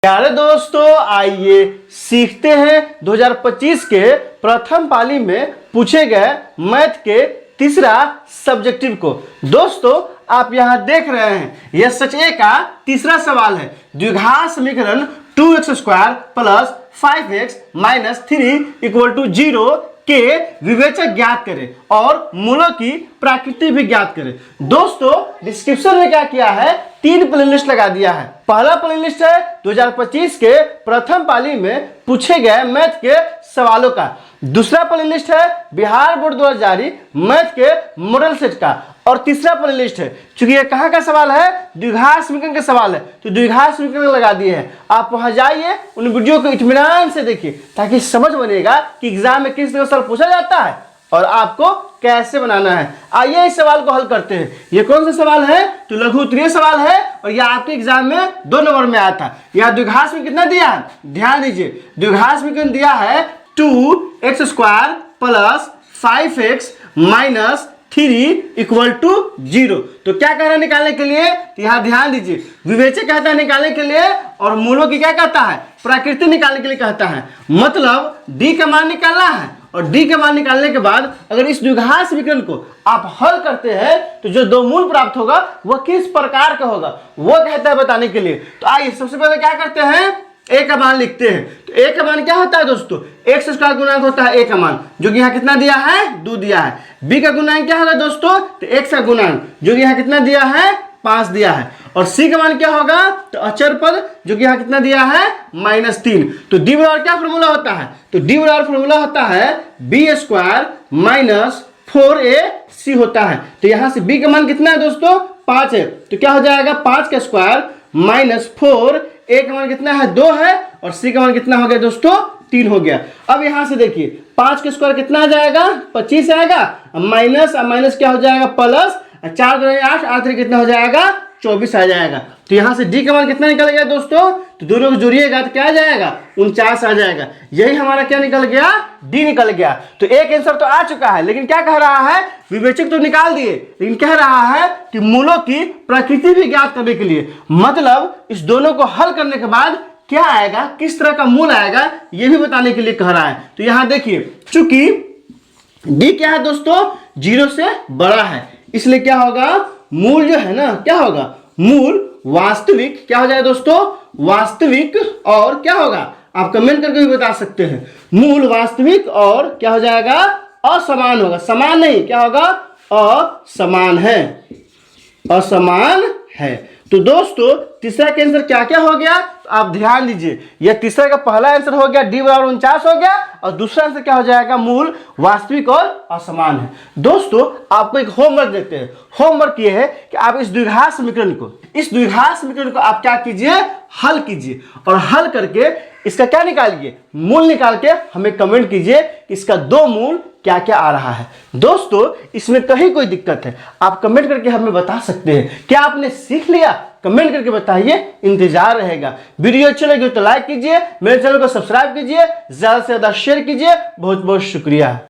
प्यारे दोस्तों, आइए सीखते हैं 2025 के प्रथम पाली में पूछे गए मैथ के तीसरा सब्जेक्टिव को। दोस्तो, आप यहां देख रहे हैं यह सच ए का तीसरा सवाल है। द्विघात समीकरण 2x² plus 5x minus 3 equal to 0 के विवेचक ज्ञात करें और मूलों की प्रकृति भी ज्ञात करें। दोस्तों, डिस्क्रिप्शन में क्या किया है, 3 प्लेलिस्ट लगा दिया है। पहला प्लेलिस्ट है 2025 के प्रथम पाली में पूछे गए मैथ के सवालों का। दूसरा प्लेलिस्ट है बिहार बोर्ड द्वारा जारी मैथ के मॉडल सेट का। और तीसरा प्लेलिस्ट है, चूंकि ये कहाँ का सवाल है, द्विघात समीकरण का सवाल है, तो द्विघात समीकरण लगा दिए हैं। आप वहां जाइए, उन वीडियो को इत्मीनान से देखिए ताकि समझ बनेगा कि एग्जाम में किस तरह सवाल पूछा जाता है और आपको कैसे बनाना है। आइए इस सवाल को हल करते हैं। ये कौन सा सवाल है, तो लघु उत्तरीय सवाल है और यह आपके एग्जाम में 2 नंबर में आया था। यहाँ द्विघात में कितना दिया है, ध्यान दीजिए, द्विघात में दिया है 2x² plus 5x minus 3 equal to 0। तो क्या कह रहा है निकालने के लिए, तो यहाँ ध्यान दीजिए, विवेचक कहता है निकालने के लिए और मूलों की क्या कहता है, प्रकृति निकालने के लिए कहता है। मतलब d का मान निकालना है और d का मान निकालने के बाद अगर इस द्विघात समीकरण को आप हल करते हैं तो जो 2 मूल प्राप्त होगा वह किस प्रकार का होगा, वो कहता है बताने के लिए। तो आइए सबसे पहले क्या करते हैं, a का मान लिखते हैं। तो a का मान क्या होता है दोस्तों, x² गुणांक होता है a का मान, जो कि यहाँ कितना दिया है, 2 दिया है। b का गुणांक क्या होगा दोस्तों, तो x का गुणांक, जो कि यहाँ कितना दिया है, 5 दिया है। और c का मान क्या होगा, तो अचर पद, जो कि यहाँ कितना दिया है, -3। तो d बराबर क्या फॉर्मूला होता है, तो d बराबर फॉर्मूला होता है b² माइनस 4ac होता है। तो यहाँ से b का मान कितना है दोस्तों, 5 है। तो क्या हो जाएगा, 5 का स्क्वायर माइनस 4, a का मान कितना है, 2 है और c का मान कितना हो गया दोस्तों, 3 हो गया। अब यहां से देखिए 5 का स्क्वायर कितना आ जाएगा, 25 आएगा, माइनस क्या हो जाएगा, प्लस 4 2 8, 8 3 कितना हो जाएगा, 24 आ जाएगा। तो यहाँ से d का मान कितना निकल गया दोस्तों, तो दोनों को जोड़िएगा तो क्या आ जाएगा, 49 आ जाएगा। यही हमारा क्या निकल गया, d निकल गया। तो एक आंसर तो आ चुका है, लेकिन क्या कह रहा है, विवेचक तो निकाल दिए, लेकिन कह रहा है कि मूलों की प्रकृति भी ज्ञात करने के लिए, मतलब इस दोनों को हल करने के बाद क्या आएगा, किस तरह का मूल आएगा, ये भी बताने के लिए कह रहा है। तो यहाँ देखिए, चूंकि d क्या है दोस्तों, 0 से बड़ा है, इसलिए क्या होगा, मूल जो है ना, क्या होगा, मूल वास्तविक क्या हो जाएगा दोस्तों, वास्तविक, और क्या होगा, आप कमेंट करके भी बता सकते हैं, मूल वास्तविक और क्या हो जाएगा, असमान होगा। समान नहीं, क्या होगा, असमान है, असमान है। तो दोस्तों तीसरा का आंसर क्या क्या हो गया, तो आप ध्यान दीजिए, यह तीसरा का पहला आंसर हो गया d बराबर 49 हो गया और दूसरा आंसर क्या हो जाएगा, मूल वास्तविक और असमान है। दोस्तों आपको एक होमवर्क देते हैं। होमवर्क ये है कि आप इस द्विघात समीकरण को आप क्या कीजिए, हल कीजिए और हल करके इसका क्या निकालिए, मूल निकाल के हमें कमेंट कीजिए कि इसका 2 मूल क्या क्या आ रहा है। दोस्तों इसमें कहीं कोई दिक्कत है, आप कमेंट करके हमें बता सकते हैं। क्या आपने सीख लिया, कमेंट करके बताइए, इंतजार रहेगा। वीडियो अच्छी लगी तो लाइक कीजिए, मेरे चैनल को सब्सक्राइब कीजिए, ज्यादा से ज्यादा शेयर कीजिए। बहुत बहुत शुक्रिया।